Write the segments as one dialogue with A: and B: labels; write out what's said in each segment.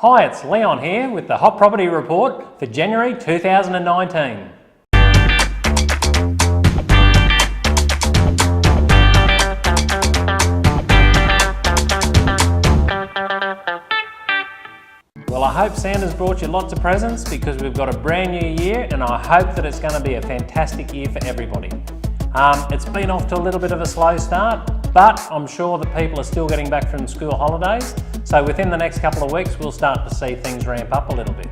A: Hi, it's Leon here with the Hot Property Report for January 2019. Well, I hope Santa's brought you lots of presents because we've got a brand new year and I hope that it's going to be a fantastic year for everybody. It's been off to a little bit of a slow start, but I'm sure that people are still getting back from school holidays. So within the next couple of weeks, we'll start to see things ramp up a little bit.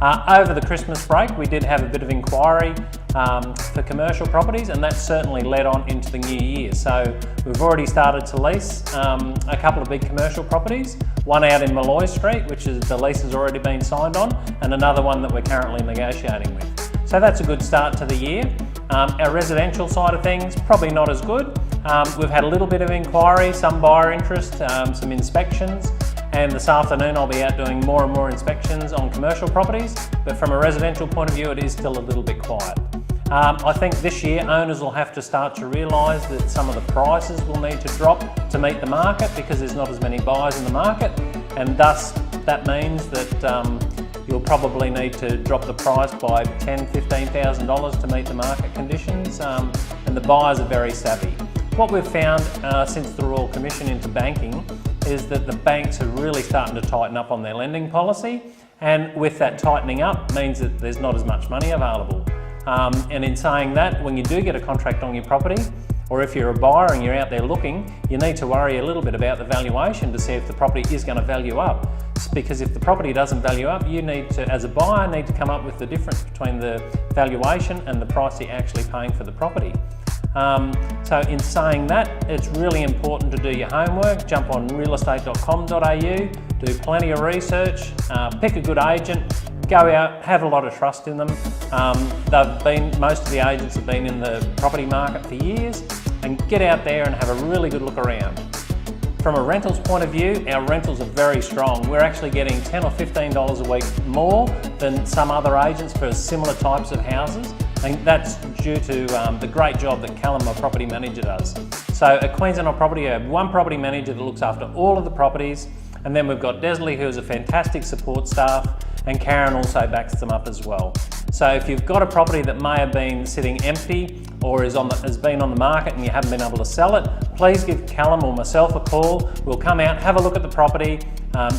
A: Over the Christmas break, we did have a bit of inquiry for commercial properties, and that certainly led on into the new year. So we've already started to lease a couple of big commercial properties, one out in Malloy Street, which is the lease has already been signed on, and another one that we're currently negotiating with. So that's a good start to the year. Our residential side of things, probably not as good. We've had a little bit of inquiry, some buyer interest, some inspections, and this afternoon I'll be out doing more and more inspections on commercial properties, but from a residential point of view it is still a little bit quiet. I think this year owners will have to start to realise that some of the prices will need to drop to meet the market because there's not as many buyers in the market, and thus that means that you'll probably need to drop the price by $10,000, $15,000 to meet the market conditions, and the buyers are very savvy. What we've found since the Royal Commission into banking is that the banks are really starting to tighten up on their lending policy, and with that tightening up means that there's not as much money available. And in saying that, when you do get a contract on your property, or if you're a buyer and you're out there looking, you need to worry a little bit about the valuation to see if the property is going to value up. Because if the property doesn't value up, you need to, as a buyer, need to come up with the difference between the valuation and the price you're actually paying for the property. So in saying that, it's really important to do your homework. Jump on realestate.com.au, do plenty of research, pick a good agent, go out, have a lot of trust in them. Most of the agents have been in the property market for years, and get out there and have a really good look around. From a rentals point of view, our rentals are very strong. We're actually getting $10 or $15 a week more than some other agents for similar types of houses, and that's due to the great job that Callum, my property manager, does. So at Queensland Property, we have one property manager that looks after all of the properties, and then we've got Desley, who's a fantastic support staff, and Karen also backs them up as well. So if you've got a property that may have been sitting empty or has been on the market and you haven't been able to sell it, please give Callum or myself a call. We'll come out, have a look at the property,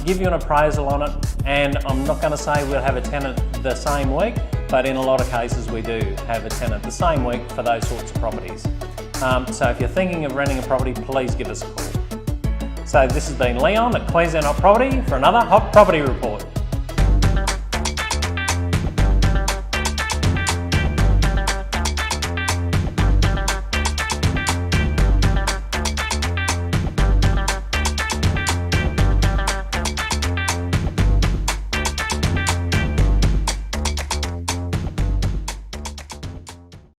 A: give you an appraisal on it, and I'm not going to say we'll have a tenant the same week, but in a lot of cases we do have a tenant the same week for those sorts of properties. So if you're thinking of renting a property, please give us a call. So this has been Leon at Queensland Hot Property for another Hot Property Report.